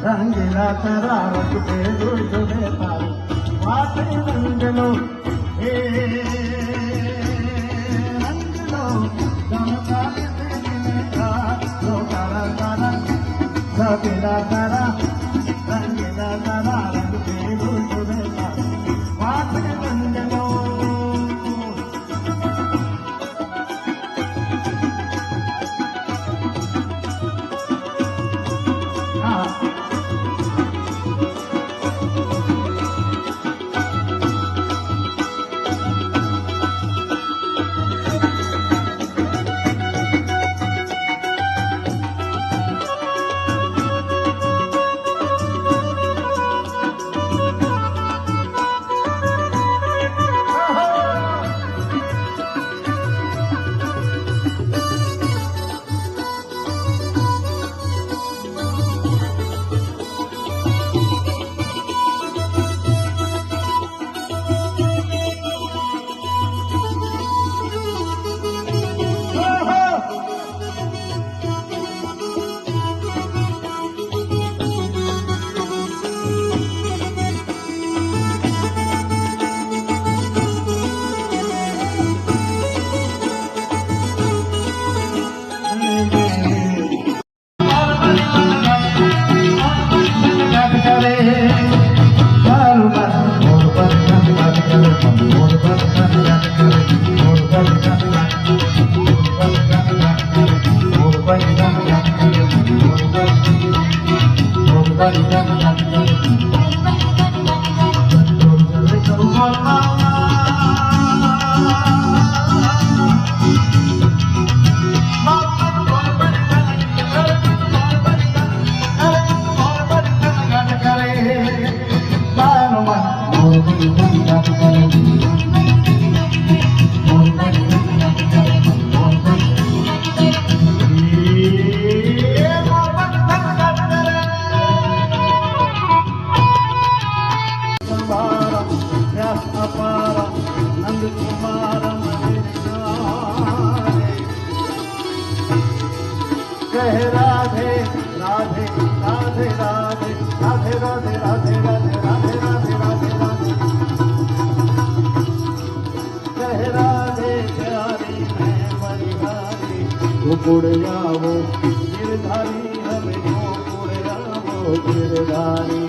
રંગીલા તારા રંગ પે જોડે તારું વાતે રંગલો હે રંગલો ગમતા દે રો તારા તારા રંગીલા તારા રંગ પે જોડે તારું વાતે રંગલો राधे राधे राधे राधे राधे राधे राधे राधे राधे राधे राधे राधे कह राधे प्यारी मैं बलिहारी गोकुड़ आवो गिरधारी हमें गोकुड़ आवो गिरधारी